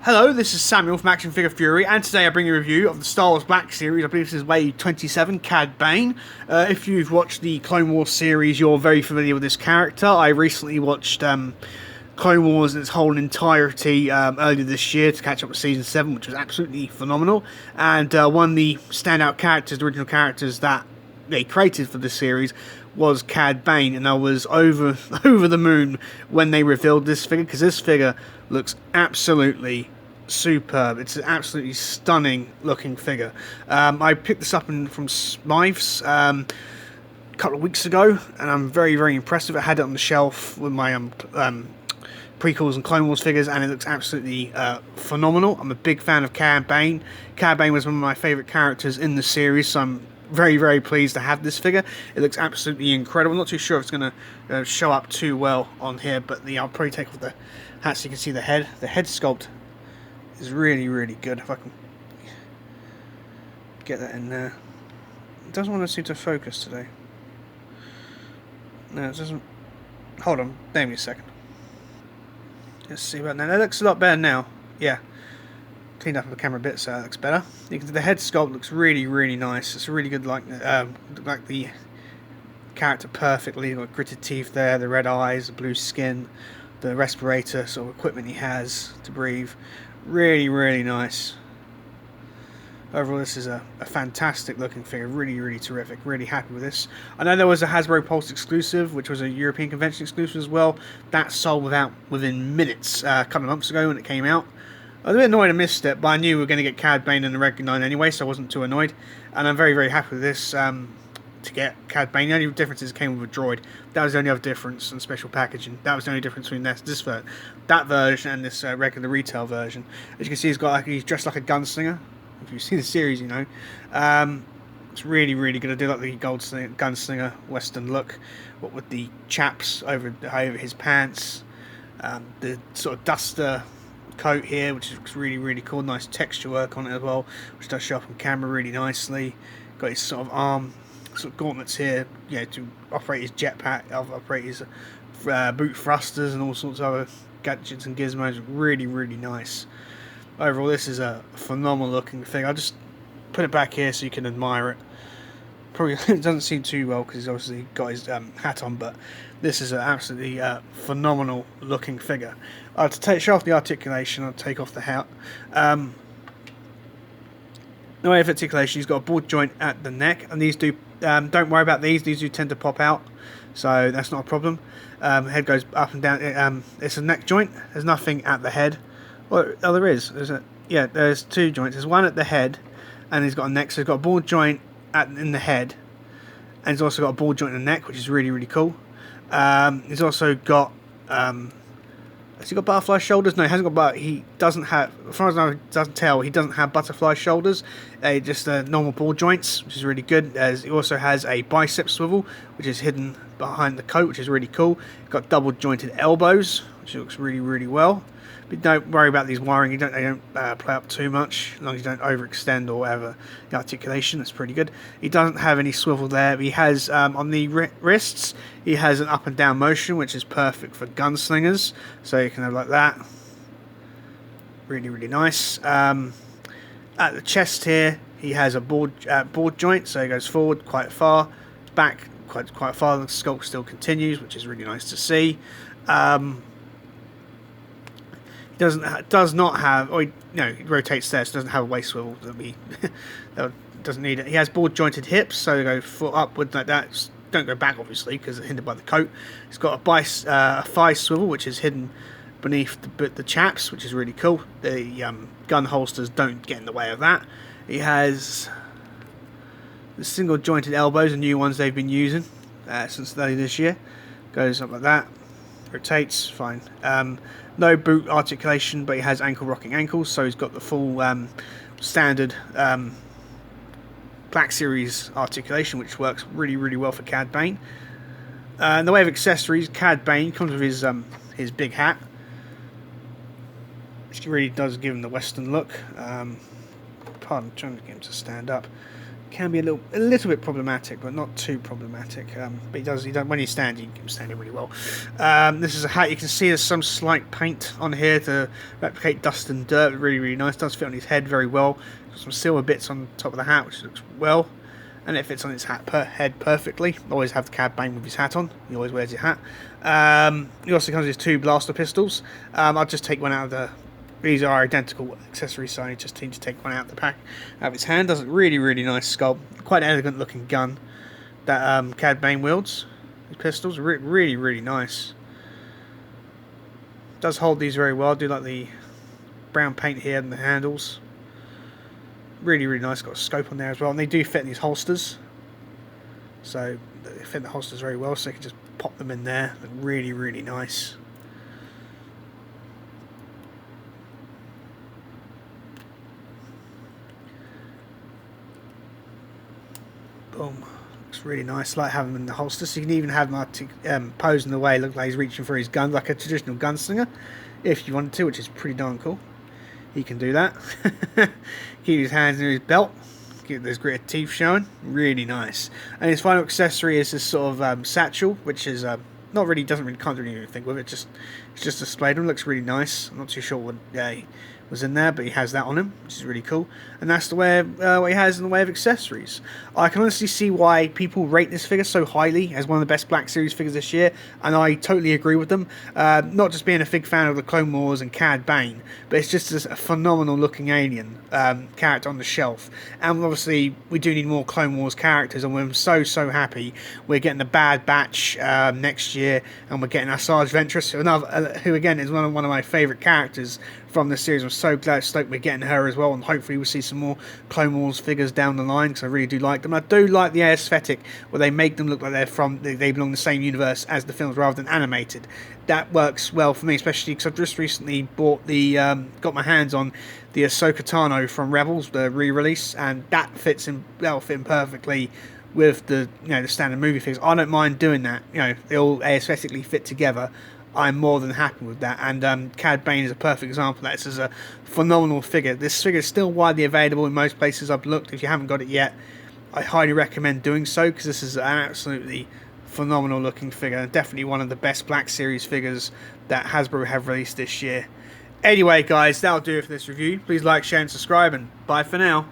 Hello, this is Samuel from Action Figure Fury, and today I bring you a review of the Star Wars Black Series. I believe this is Wave 27, Cad Bane. If you've watched the Clone Wars series, you're very familiar with this character. I recently watched Clone Wars in its whole entirety earlier this year to catch up with Season 7, which was absolutely phenomenal. And one of the standout characters, the original characters that they created for this series, was Cad Bane, and I was over the moon when they revealed this figure, because this figure looks absolutely superb. It's an absolutely stunning looking figure. I picked this up from Smythe's a couple of weeks ago, and I'm very impressed with it. I had it on the shelf with my prequels and Clone Wars figures, and it looks absolutely phenomenal. I'm a big fan of Cad Bane. Cad Bane was one of my favourite characters in the series, so I'm very pleased to have this figure. It looks absolutely incredible. I'm not too sure if it's going to show up too well on here, but I'll probably take off the hat so you can see the head. The head sculpt is really good. If I can get that in there. It doesn't want to seem to focus today. No, it doesn't. Hold on, bear me a second. Let's see about now. That looks a lot better now. Yeah. Cleaned up the camera a bit, so that looks better. The head sculpt looks really nice. It's really good, like the character perfectly. You've got gritted teeth there, the red eyes, the blue skin, the respirator sort of equipment he has to breathe. Really nice. Overall, this is a fantastic looking figure. Really terrific. Really happy with this. I know there was a Hasbro Pulse exclusive, which was a European convention exclusive as well. That sold within minutes a couple of months ago when it came out. I was a bit annoyed I missed it, but I knew we were going to get Cad Bane in the Red 9 anyway, so I wasn't too annoyed. And I'm very happy with this to get Cad Bane. The only difference is it came with a droid. That was the only other difference in special packaging. That was the only difference between that version and this regular retail version. As you can see, he's dressed like a gunslinger. If you've seen the series, you know. It's really good. I do like the gunslinger Western look. What with the chaps over his pants. The sort of duster coat here, which looks really cool. Nice texture work on it as well, which does show up on camera really nicely. Got his sort of arm gauntlets here, to operate his jetpack, operate his boot thrusters and all sorts of other gadgets and gizmos. Really nice. Overall, this is a phenomenal looking thing. I'll just put it back here so you can admire it. Probably it doesn't seem too well because he's obviously got his hat on, but this is an absolutely phenomenal looking figure. To show off the articulation, I'll take off the hat. The way of articulation, he's got a board joint at the neck, and these do, don't worry about these do tend to pop out, so that's not a problem. Head goes up and down. It's a neck joint. There's nothing at the head. Well, oh, there is. There's two joints. There's one at the head, and he's got a neck. So he's got a ball joint in the head, and he's also got a ball joint in the neck, which is really cool. He's also got. Has he got butterfly shoulders? No, he hasn't got. He doesn't have. As far as I doesn't tell, he doesn't have butterfly shoulders. Just normal ball joints, which is really good. He also has a bicep swivel, which is hidden behind the coat, which is really cool. He's got double jointed elbows, which looks really well. But don't worry about these wiring. They don't play up too much, as long as you don't overextend or whatever. The articulation, that's pretty good. He doesn't have any swivel there. He has on the wrists, he has an up and down motion, which is perfect for gunslingers. So you can have like that. Really nice. At the chest here, he has a board joint, so he goes forward quite far, back quite far. The sculpt still continues, which is really nice to see. Does not have, he rotates there, so doesn't have a waist swivel. That doesn't need it. He has board jointed hips, so they go foot upward like that. Don't go back, obviously, because it's hindered by the coat. He's got a thigh swivel, which is hidden beneath the chaps, which is really cool. The gun holsters don't get in the way of that. He has the single jointed elbows, the new ones they've been using since early this year. Goes up like that. Rotates, fine. No boot articulation, but he has ankle rocking ankles, so he's got the full standard Black Series articulation, which works really well for Cad Bane. In the way of accessories, Cad Bane comes with his big hat, which really does give him the Western look. Pardon, I'm trying to get him to stand up. can be a little bit problematic, but not too problematic. But he does. When he's standing, you can stand it really well. This is a hat. You can see there's some slight paint on here to replicate dust and dirt. Really, really nice. Does fit on his head very well. Got some silver bits on top of the hat, which looks well, and it fits on his head perfectly. Always have the Cad Bane with his hat on. He always wears his hat. He also comes with 2 blaster pistols. I'll just take one out of the. These are identical accessories, so I just need to take one out of the pack. Out of his hand, does a really, really nice sculpt. Quite an elegant looking gun that Cad Bane wields. His pistols are really, really nice. Does hold these very well. I do like the brown paint here and the handles. Really, really nice. Got a scope on there as well, and they do fit in these holsters. So they fit in the holsters very well, so you can just pop them in there. Look really, really nice. Boom. Looks really nice. I like having them in the holster. So you can even have him pose in the way, look like he's reaching for his gun, like a traditional gunslinger, if you wanted to, which is pretty darn cool. He can do that. Keep his hands in his belt. Keep those gritted teeth showing. Really nice. And his final accessory is this sort of satchel, which is not really, can't do anything with it. It's just displayed on. Looks really nice. I'm not too sure what was in there, but he has that on him, which is really cool. And that's the way what he has in the way of accessories. I can honestly see why people rate this figure so highly as one of the best Black Series figures this year, and I totally agree with them. Not just being a big fan of the Clone Wars and Cad Bane, but it's just a phenomenal looking alien character on the shelf. And obviously we do need more Clone Wars characters, and we're so happy we're getting the Bad Batch next year, and we're getting Asajj Ventress, who again is one of my favourite characters from the series. I'm so stoked we're getting her as well, and hopefully we'll see some more Clone Wars figures down the line, because I really do like them. I do like the aesthetic where they make them look like they belong in the same universe as the films rather than animated. That works well for me, especially because I've just recently bought got my hands on the Ahsoka Tano from Rebels, the re-release, and that fits in perfectly with the the standard movie figures. I don't mind doing that. They all aesthetically fit together. I'm more than happy with that, and Cad Bane is a perfect example of that. This is a phenomenal figure. This figure is still widely available in most places I've looked. If you haven't got it yet, I highly recommend doing so, because this is an absolutely phenomenal looking figure, and definitely one of the best Black Series figures that Hasbro have released this year. Anyway guys, that'll do it for this review. Please like, share and subscribe, and bye for now.